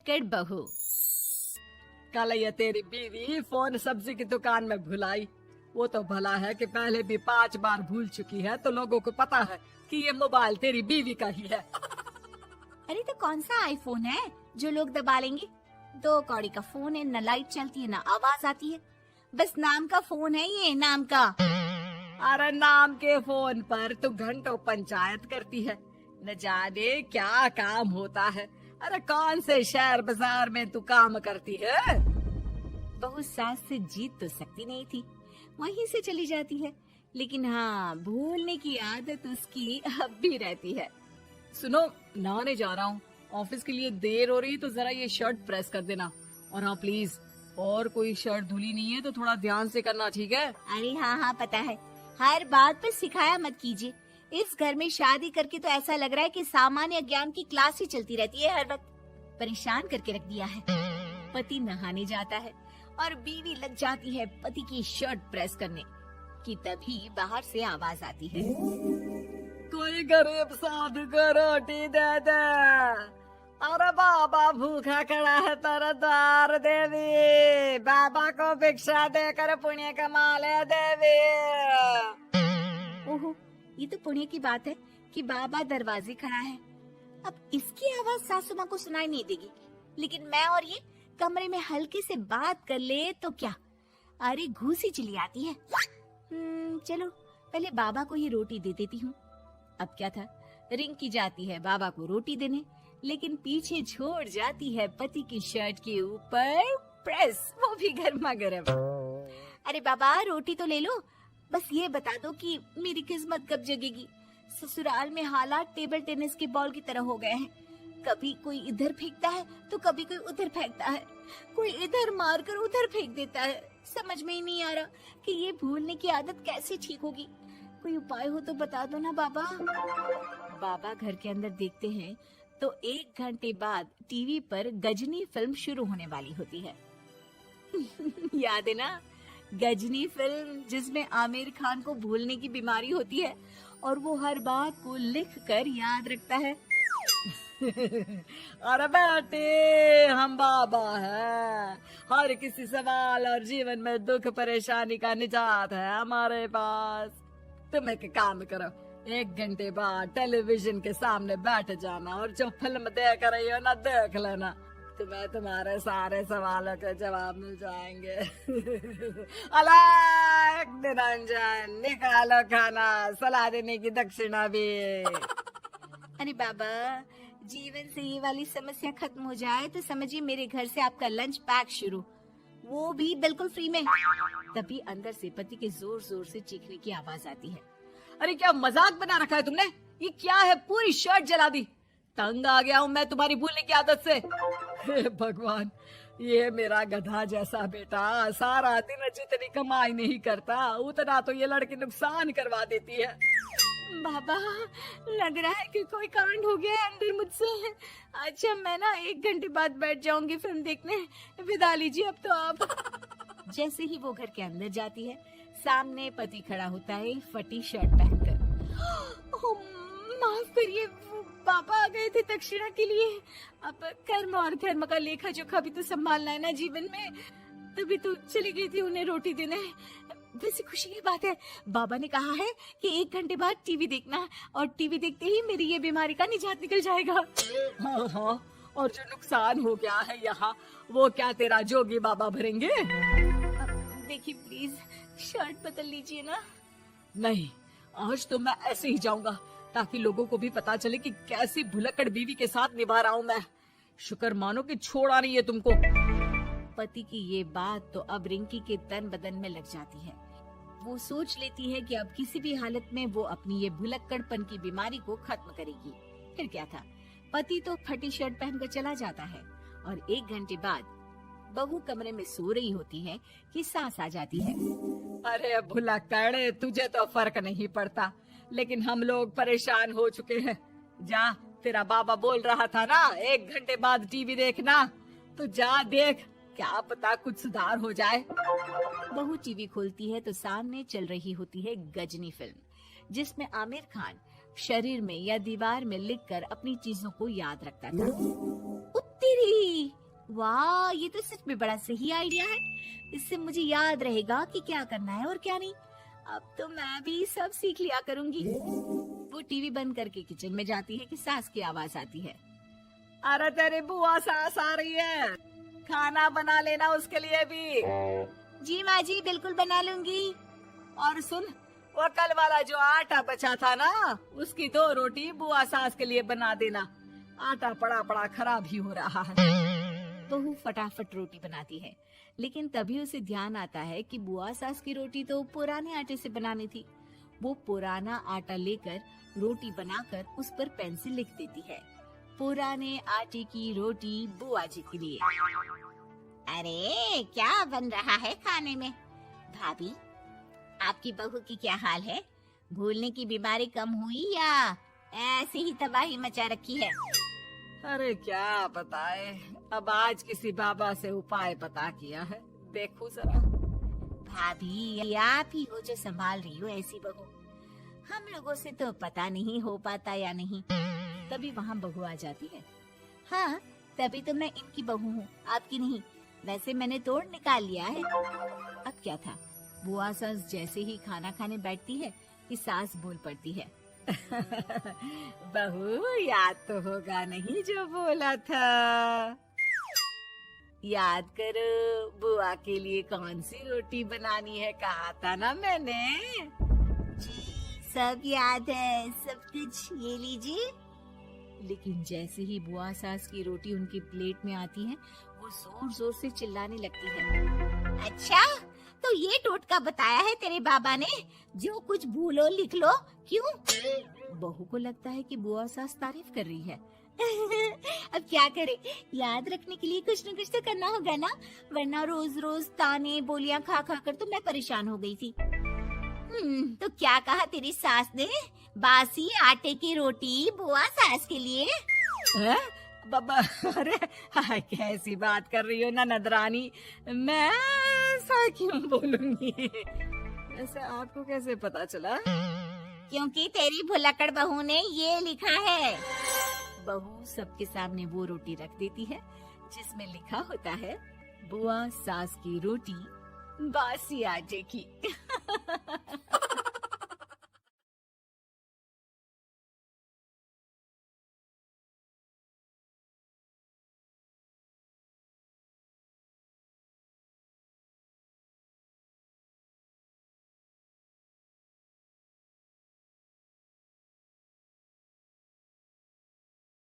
भुलक्कड़ बहू। कल ये तेरी बीवी फोन सब्जी की दुकान में भुलाई। वो तो भला है कि पहले भी 5 बार भूल चुकी है, तो लोगों को पता है कि ये मोबाइल तेरी बीवी का ही है। अरे तो कौन सा आईफोन है जो लोग दबा लेंगे? 2 कौड़ी का फोन है, न लाइट चलती है न आवाज आती है, बस नाम का फोन है ये, नाम का। अरे नाम के फोन पर तू घंटों पंचायत करती है, न जाने क्या काम होता है। अरे कौन से शहर बाजार में तू काम करती है? बहू सास से जीत तो सकती नहीं थी, वहीं से चली जाती है, लेकिन हाँ भूलने की आदत उसकी अब भी रहती है। सुनो, नहाने जा रहा हूँ, ऑफिस के लिए देर हो रही है, तो जरा ये शर्ट प्रेस कर देना। और हाँ प्लीज, और कोई शर्ट धुली नहीं है तो थोड़ा ध्यान से करना, ठीक है? अरे हाँ पता है, हर बात पर सिखाया मत कीजिए। इस घर में शादी करके तो ऐसा लग रहा है कि सामान्य ज्ञान की क्लास ही चलती रहती है, हर वक्त परेशान करके रख दिया है। पति नहाने जाता है और बीवी लग जाती है पति की शर्ट प्रेस करने कि तभी बाहर से आवाज आती है, कोई गरीब साधु को रोटी दे दे। अरे बाबा भूखा खड़ा है तेरा द्वार देवी, बाबा को भिक्षा देकर पुण्य कमा ले देवी। ओहो, ये तो पुण्य की बात है कि बाबा दरवाजे खड़ा है। अब इसकी आवाज सासू माँ को सुनाई नहीं देगी, लेकिन मैं और ये कमरे में हल्के से बात कर ले तो क्या, अरे घूसी चली आती है। चलो पहले बाबा को ही रोटी दे देती हूँ। अब क्या था, रिंकी जाती है बाबा को रोटी देने, लेकिन पीछे छोड़ जाती है पति की शर्ट के ऊपर प्रेस, वो भी गर्मा गर्म। अरे बाबा रोटी तो ले लो, बस ये बता दो कि मेरी किस्मत कब जगेगी। ससुराल में हालात टेबल टेनिस के बॉल की तरह हो गए हैं, कभी कोई इधर फेंकता है तो कभी कोई उधर फेंकता है, कोई इधर मारकर उधर फेंक देता है। समझ में ही नहीं आ रहा कि ये भूलने की आदत कैसे ठीक होगी। कोई उपाय हो तो बता दो ना बाबा। बाबा घर के अंदर देखते हैं तो 1 घंटे बाद टीवी पर गजनी फिल्म शुरू होने वाली होती है। याद है ना, गजनी फिल्म जिसमें आमिर खान को भूलने की बीमारी होती है और वो हर बात को लिख कर याद रखता है। अरे बेटे, हम बाबा हैं, हर किसी सवाल और जीवन में दुख परेशानी का निजात है हमारे पास। तुम एक काम करो, 1 घंटे बाद टेलीविजन के सामने बैठ जाना और जो फिल्म देख रही हो ना देख लेना, तुम्हें तुम्हारे सारे सवालों के जवाब मिल जाएंगे। अलग निरंजन, निकालो खाना, सलाह देने की दक्षिणा भी। अरे बाबा, जीवन से ये वाली समस्या खत्म हो जाए तो समझिए मेरे घर से आपका लंच पैक शुरू, वो भी बिल्कुल फ्री में। तभी अंदर से पति के जोर जोर से चीखने की आवाज आती है। अरे क्या मजाक बना रखा है तुमने? ये क्या है, पूरी शर्ट जला दी। तंग आ गया हूँ मैं तुम्हारी भूलने की आदत से। हे भगवान, ये मेरा गधा जैसा बेटा सारा दिन जितनी कमाई नहीं करता उतना तो ये लड़की नुकसान करवा देती है। बाबा, लग रहा है कि कोई कांड हो गया है अंदर मुझसे। अच्छा मैं ना 1 घंटे बाद बैठ जाऊंगी फिल्म देखने, विदा लीजिए अब तो आप। जैसे ही वो घर के अंदर जाती है, सामने पति खड़ा होता है फटी शर्ट पहनकर। माफ करिए, पापा आ गए थे दक्षिणा के लिए। अब कर्म और धर्म का लेखा जोखा भी तो संभालना है ना जीवन में, तभी तो चली गई थी उन्हें रोटी देने। वैसे खुशी की बात है, बाबा ने कहा है कि 1 घंटे बाद टीवी देखना, और टीवी देखते ही मेरी ये बीमारी का निजात निकल जाएगा। हाँ, और जो नुकसान हो गया है यहाँ, वो क्या तेरा जोगी बाबा भरेंगे? देखिए प्लीज, शर्ट बदल लीजिए ना। नहीं, आज तो मैं ऐसे ही जाऊंगा ताकि लोगों को भी पता चले कि कैसी भुलक्कड़ बीवी के साथ निभा रहा हूँ मैं। शुक्र मानो कि छोड़ा नहीं है तुमको। पति की ये बात तो अब रिंकी के तन बदन में लग जाती है। वो सोच लेती है कि अब किसी भी हालत में वो अपनी ये भुलक्कड़पन की बीमारी को खत्म करेगी। फिर क्या था, पति तो फटी शर्ट पहनकर चला जाता है और 1 घंटे बाद बहू कमरे में सो रही होती है कि सास आ जाती है। अरे भुलक्कड़, तुझे तो फर्क नहीं पड़ता, लेकिन हम लोग परेशान हो चुके हैं। जा, तेरा बाबा बोल रहा था ना 1 घंटे बाद टीवी देखना, तो जा देख, क्या पता कुछ सुधार हो जाए। बहू टीवी खोलती है तो सामने चल रही होती है गजनी फिल्म, जिसमें आमिर खान शरीर में या दीवार में लिखकर अपनी चीजों को याद रखता था। उत्तरी वाह, ये तो सच में बड़ा सही आइडिया है। इससे मुझे याद रहेगा कि क्या करना है और क्या नहीं। अब तो मैं भी सब सीख लिया करूंगी। वो टीवी बंद करके किचन में जाती है कि सास की आवाज आती है। अरे तेरी बुआ सास आ रही है, खाना बना लेना उसके लिए भी। जी माँ जी, बिल्कुल बना लूंगी। और सुन, वो कल वाला जो आटा बचा था ना, उसकी 2 रोटी बुआ सास के लिए बना देना। आटा पड़ा पड़ा खराब ही हो रहा है। बहू फटाफट रोटी बनाती है, लेकिन तभी उसे ध्यान आता है कि बुआ सास की रोटी तो पुराने आटे से बनानी थी। वो पुराना आटा लेकर रोटी बनाकर उस पर पेन से लिख देती है, पुराने आटे की रोटी बुआ जी के लिए। अरे क्या बन रहा है खाने में? भाभी, आपकी बहू की क्या हाल है? भूलने की बीमारी कम हुई या ऐसे ही तबाही मचा रखी है? अरे क्या बताए, अब आज किसी बाबा से उपाय पता किया है, देखो जरा। भाभी, ये आप ही हो जो संभाल रही हो ऐसी बहू। हम लोगों से तो पता नहीं हो पाता या नहीं। तभी वहाँ बहू आ जाती है। हाँ, तभी तो मैं इनकी बहू हूँ, आपकी नहीं। वैसे मैंने तोड़ निकाल लिया है। अब क्या था, बुआ सास जैसे ही खाना खाने बैठती है कि सास बोल पड़ती है। बहू, याद तो होगा नहीं जो बोला था? याद करो, बुआ के लिए कौन सी रोटी बनानी है, कहा था ना मैंने। जी, सब याद है, सब कुछ। ये लीजिए। लेकिन जैसे ही बुआ सास की रोटी उनकी प्लेट में आती है, वो जोर जोर से चिल्लाने लगती है। अच्छा, तो ये टोटका बताया है तेरे बाबा ने, जो कुछ भूलो लिख लो, क्यों? बहू को लगता है कि बुआ सास तारीफ कर रही है। अब क्या करे, याद रखने के लिए कुछ न कुछ तो करना होगा ना, वरना रोज रोज ताने बोलियां खा खा कर तो मैं परेशान हो गई थी। तो क्या कहा तेरी सास ने? बासी आटे की रोटी बुआ सास के लिए? है? बाबा, अरे हाय, कैसी बात कर रही हो ननद रानी, मैं ऐसा क्यों बोलूंगी? ऐसे आपको कैसे पता चला? क्योंकि तेरी भुलक्कड़ बहू ने ये लिखा है। बहू सबके सामने वो रोटी रख देती है जिसमें लिखा होता है, बुआ सास की रोटी बासी आटे की।